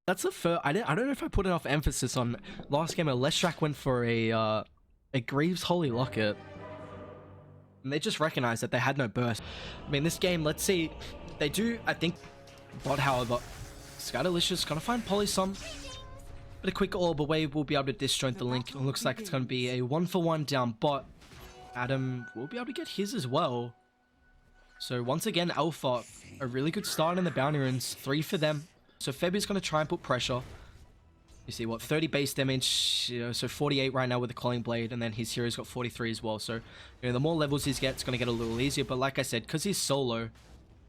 That's the first. I don't know if I put enough emphasis on last game. Leshrac went for a Greaves Holy Locket, and they just recognized that they had no burst. I mean, this game, let's see, they do. I think, bot. However, Skydalicious gonna find Polysom, but a quick orb away will be able to disjoint the link. It looks like it's gonna be a 1-for-1 down bot. Adam will be able to get his as well. So once again, Alpha, a really good start in the bounty runes, 3 for them. So Feb is going to try and put pressure. You see what, 30 base damage, you know, so 48 right now with the Calling Blade, and then his hero's got 43 as well. So, you know, the more levels he gets, it's going to get a little easier. But like I said, because he's solo,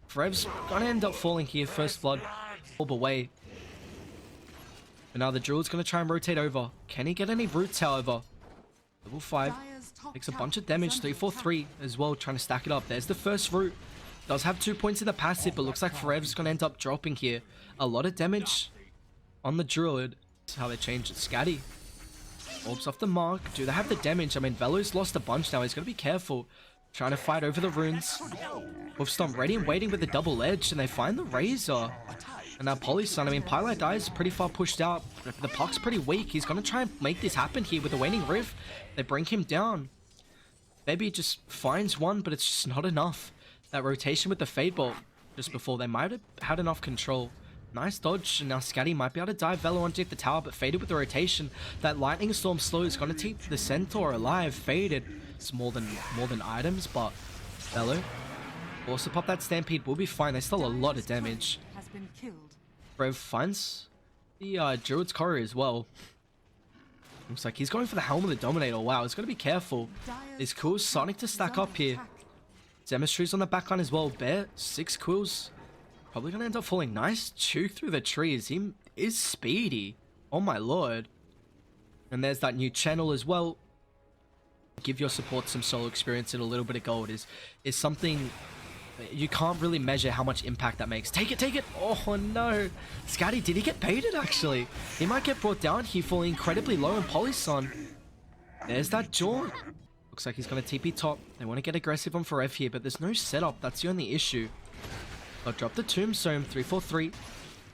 Frev's going to end up falling here. First Blood, orb away. And now the Druid's going to try and rotate over. Can he get any roots, however? Level 5. Takes a bunch of damage, 3-4-3 as well, trying to stack it up. There's the first root. Does have 2 points in the passive, but looks like Forev's going to end up dropping here. A lot of damage on the Druid. That's how they changed it. Scatty. Orbs off the mark. Do they have the damage? I mean, Velo's lost a bunch now. He's going to be careful. Trying to fight over the runes. Wolfstomp ready and waiting with the double edge, and they find the Razor. And now Polyson, I mean, Pylite dies pretty far pushed out. The Puck's pretty weak. He's going to try and make this happen here with the Waning Rift. They bring him down. Maybe just finds one, but it's just not enough. That rotation with the Fade Bolt just before, they might have had enough control. Nice dodge, and now Scatty might be able to dive Velo onto the tower, but Faded with the rotation. That Lightning Storm slow is going to keep the Centaur alive. Faded. It's more than items, but Velo also pop that Stampede, will be fine. There's still a lot of damage. Rev finds the Druid's Courier as well. Looks like he's going for the Helm of the Dominator. Wow, he's going to be careful. It's cool. Sonic to stack up here. Zemistry's on the backline as well. Bear, 6 quills. Probably going to end up falling. Nice juke through the trees. He is speedy. Oh my lord. And there's that new channel as well. Give your support some solo experience and a little bit of gold is something you can't really measure how much impact that makes. Take it, take it. Oh no. Scatty, did he get baited actually? He might get brought down here, falling incredibly low in Polyson. There's that jaunt. Looks like he's going to TP top. They want to get aggressive on Forev here, but there's no setup. That's the only issue. But drop the Tombstone, 3-4-3.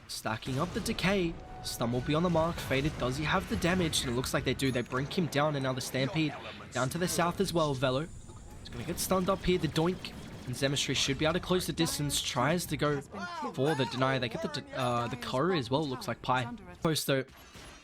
Stacking up the Decay. Stun will be on the mark. Faded, does he have the damage? And it looks like they do. They bring him down, and now the Stampede down to the south as well. Velo. He's going to get stunned up here. The Doink. And Zemistry should be able to close the distance. Tries to go for the deny. They get the Courier as well. Looks like Pi. Post though.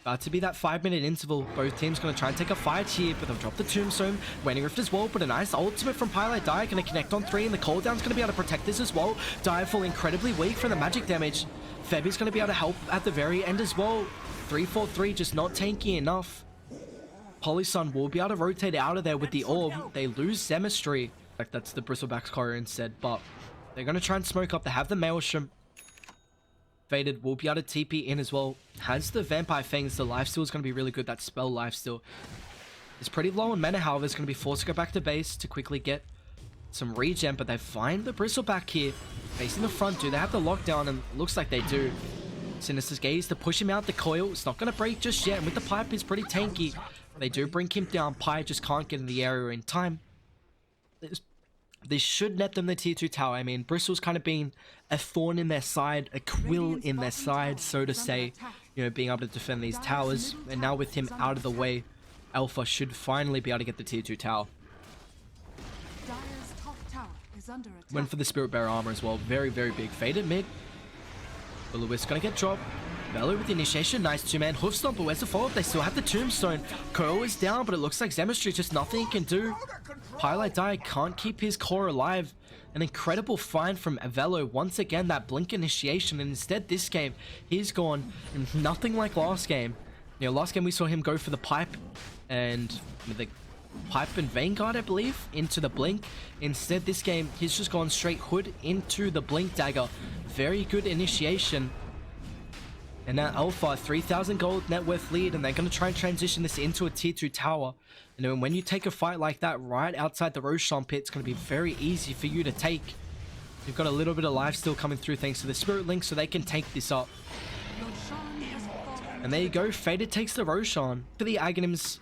About to be that 5-minute interval. Both teams going to try and take a fight here, but they've dropped the Tombstone. Waning Rift as well, but a nice ultimate from Pylite Dire. Going to connect on 3, and the cooldown's going to be able to protect this as well. Dire fall incredibly weak from the magic damage. Feb is going to be able to help at the very end as well. 3-4-3, just not tanky enough. Polyson will be able to rotate out of there with the orb. They lose Zemistry. That's the Bristleback's Courier instead, but they're going to try and smoke up. They have the Maelstrom. Faded will be able to TP in as well. Has the Vampire Fangs. The lifesteal is going to be really good. That spell lifesteal is pretty low on mana, however. It's going to be forced to go back to base to quickly get some regen, but they find the Bristleback here. Facing the front, do they have the lockdown? And it looks like they do. Sinister's Gaze to push him out the coil. It's not going to break just yet, and with the pipe, it's pretty tanky. They do bring him down. Pi just can't get in the area in time. This should net them the tier 2 tower. I mean, Bristol's kind of been a thorn in their side, a quill in their side, so to say, you know, being able to defend these towers. And now with him out of the way, Alpha should finally be able to get the tier 2 tower. Went for the Spirit Bearer armor as well. Very, very big. Faded mid. Lewis gonna get dropped. Velo with the initiation. Nice 2-man hoof stomp, but where's the follow-up? They still have the Tombstone. Coil is down, but it looks like Zemistry just nothing he can do. Pylite Dire can't keep his core alive. An incredible find from Velo. Once again, that blink initiation, and instead this game, he's gone nothing like last game. You know, last game we saw him go for the pipe and the pipe and Vanguard, I believe, into the blink. Instead, this game, he's just gone straight hood into the blink dagger. Very good initiation. And now Alpha, 3,000 gold net worth lead, and they're going to try and transition this into a tier 2 tower. And then when you take a fight like that right outside the Roshan pit, it's going to be very easy for you to take. You've got a little bit of life still coming through thanks to the Spirit Link, so they can take this up. And there you go, Faded takes the Roshan. For the Aghanims,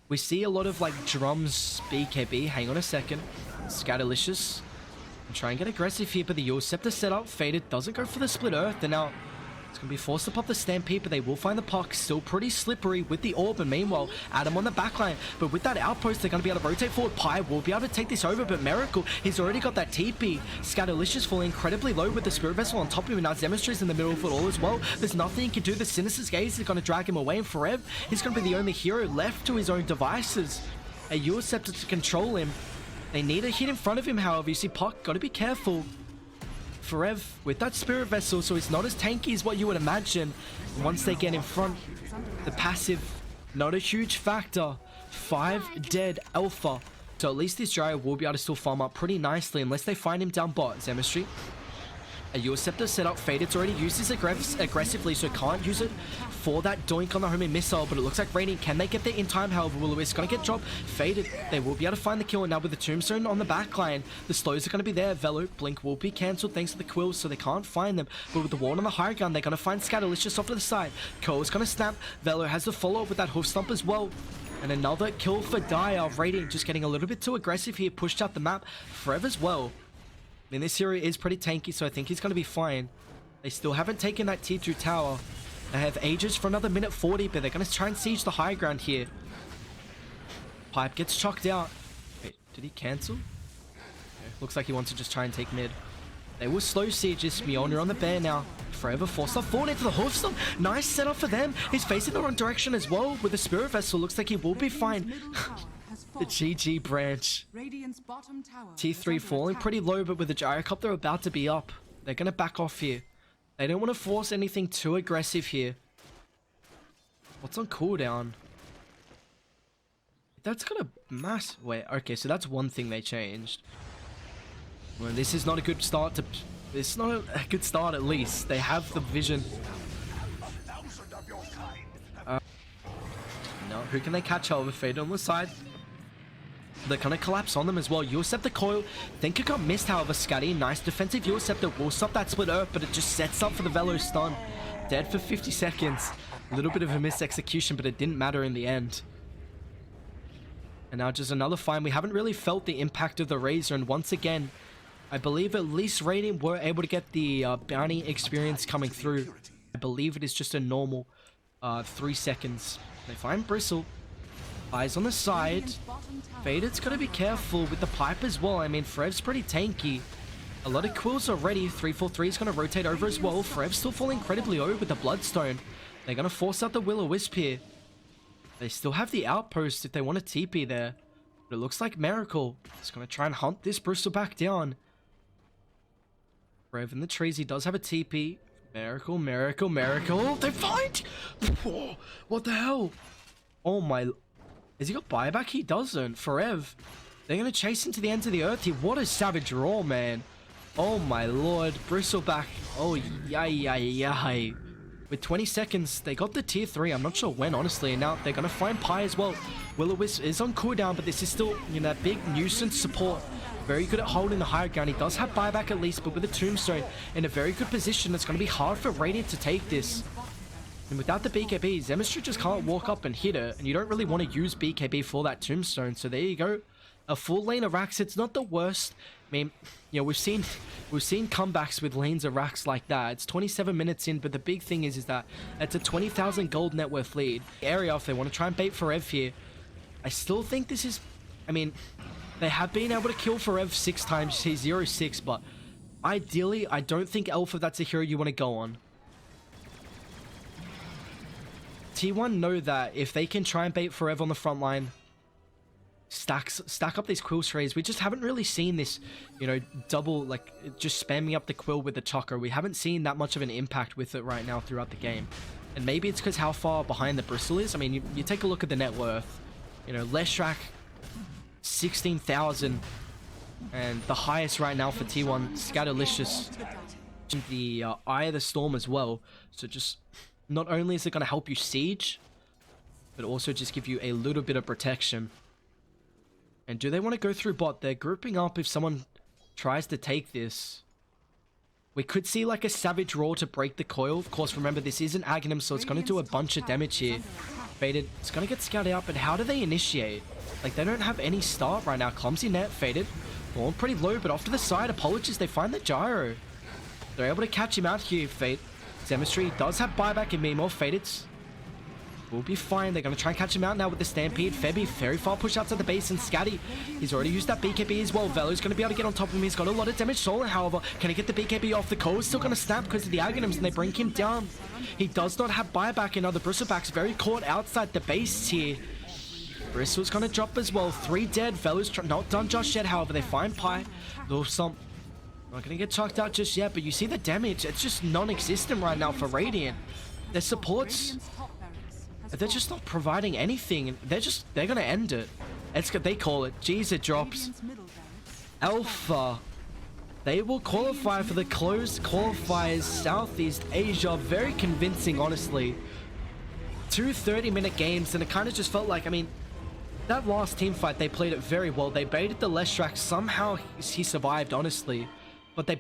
we see a lot of like drums BKB. Hang on a second. Scatterlicious. Try and get aggressive here, but the Yule Scepter set up. Faded doesn't go for the Split Earth, and now It's going to be forced to pop the Stampede, but they will find the puck. Still pretty slippery with the orb, and meanwhile, Adam on the backline. But with that outpost, they're going to be able to rotate forward. Pi will be able to take this over, but Miracle, he's already got that TP. Scatterlicious falling incredibly low with the Spirit Vessel on top of him, and now Zemistri's in the middle of it all as well. There's nothing he can do. The Sinister's Gaze is going to drag him away, and Forev, he's going to be the only hero left to his own devices. A Uaceptor to control him. They need a hit in front of him, however. You see Puck, got to be careful. Forev with that Spirit Vessel, so it's not as tanky as what you would imagine. Once they get in front, the passive, not a huge factor. 5 dead Alpha. So at least this Gyro will be able to still farm up pretty nicely unless they find him down bot. Zemistry. A Uaceptor set up. Faded's already used this aggressively, so can't use it for that doink on the homing missile, but it looks like Radiant, can they get there in time? However, Will-O-Wisp gonna get dropped. Faded, they will be able to find the kill, and now with the Tombstone on the backline, the slows are gonna be there. Velo, Blink will be cancelled thanks to the Quills, so they can't find them, but with the ward on the high ground, they're gonna find Scatterlicious off to the side. Cole's gonna snap. Velo has the follow-up with that hoof stomp as well. And another kill for Dire. Radiant just getting a little bit too aggressive here, pushed out the map. Forever as well. I mean, this hero is pretty tanky, so I think he's going to be fine. They still haven't taken that tier 2 tower. They have Aegis for another minute 40, but they're going to try and siege the high ground here. Pipe gets chucked out. Wait, did he cancel? Okay, looks like he wants to just try and take mid. They will slow siege this. Mjolnir on the bear now. Forever forced up forward into the Hoofstomp. Nice setup for them. He's facing the wrong direction as well with the Spirit Vessel. Looks like he will be fine. The GG branch. T3 falling pretty low, but with the Gyrocopter about to be up, they're going to back off here. They don't want to force anything too aggressive here. What's on cooldown? That's got a mass... Wait, okay, so that's one thing they changed. Well, this is not a good start to... It's not a good start at least. They have the vision. No, who can they catch over? Fade on the side. They're gonna collapse on them as well. Uaceptor coil. Think it got missed, however, Scatty. Nice defensive Uaceptor will stop that split earth, but it just sets up for the Velo stun. Dead for 50 seconds. A little bit of a missed execution, but it didn't matter in the end. And now just another find. We haven't really felt the impact of the Razor, and once again, I believe at least Radiant were able to get the bounty experience coming through. I believe it is just a normal 3 seconds. They find Bristle. Eyes on the side. Faded's got to be careful with the pipe as well. I mean, Frev's pretty tanky. A lot of quills already. 343 is going to rotate over as well. Frev's still falling incredibly low with the Bloodstone. They're going to force out the Will-O-Wisp here. They still have the outpost if they want a TP there. But it looks like Miracle is going to try and hunt this Bristle back down. Frev in the trees. He does have a TP. Miracle, Miracle, Miracle. They find! Whoa, what the hell? Oh my... Has he got buyback? He doesn't. Forev. They're going to chase him to the ends of the earth here. What a savage roar, man. Oh my lord. Bristleback. Oh, yay. With 20 seconds, they got the tier 3. I'm not sure when, honestly. And now they're going to find Pi as well. Will-O-Wisp is on cooldown, but this is still, you know, that big nuisance support. Very good at holding the higher ground. He does have buyback at least, but with the Tombstone in a very good position, it's going to be hard for Radiant to take this. And without the BKB, Zemistry just can't walk up and hit it, and you don't really want to use BKB for that Tombstone. So there you go. A full lane of Rax, it's not the worst. I mean, you know, we've seen comebacks with lanes of Rax like that. It's 27 minutes in, but the big thing is that it's a 20,000 gold net worth lead. Area, if they want to try and bait Forev here, I still think this is, I mean, they have been able to kill Forev 6 times. He's 0-6, but ideally, I don't think Alpha, that's a hero you want to go on. T1 know that if they can try and bait Forever on the front line, stack up these quill strays. We just haven't really seen this, you know, double, like, just spamming up the quill with the Chakra. We haven't seen that much of an impact with it right now throughout the game. And maybe it's because how far behind the Bristle is. I mean, you take a look at the net worth. You know, Leshrac, 16,000. And the highest right now for T1, Scatterlicious. The Eye of the Storm as well. So just... Not only is it going to help you siege, but also just give you a little bit of protection. And do they want to go through bot? They're grouping up if someone tries to take this. We could see like a Savage Roar to break the coil. Of course, remember, this is an Aghanim, so it's going to do a bunch of damage here. Faded. It's going to get scouted out, but how do they initiate? Like, they don't have any start right now. Clumsy net, Faded. Falling pretty low, but off to the side. Apologies, they find the Gyro. They're able to catch him out here, Fade. Zemistry does have buyback and Mimo. Faded will be fine. They're going to try and catch him out now with the Stampede. Febby very far push outs at the base, and Scatty, he's already used that BKB as well. Velo's going to be able to get on top of him. He's got a lot of damage stolen, however. Can he get the BKB off? The Ko is still going to snap because of the Aghanims, and they bring him down. He does not have buyback, and other Bristlebacks very caught outside the base here. Bristle's going to drop as well. 3 dead. Velo's not done just yet, however. They find Pi. Little some. Not going to get chucked out just yet, but you see the damage. It's just non-existent right now for Radiant. Their supports, they're just not providing anything. They're going to end it. They call it. Jeez, it drops. Alpha. They will qualify for the closed qualifiers Southeast Asia. Very convincing, honestly. 2 30-minute games, and it kind of just felt like, I mean, that last team fight, they played it very well. They baited the Leshrac. Somehow he survived, honestly. But they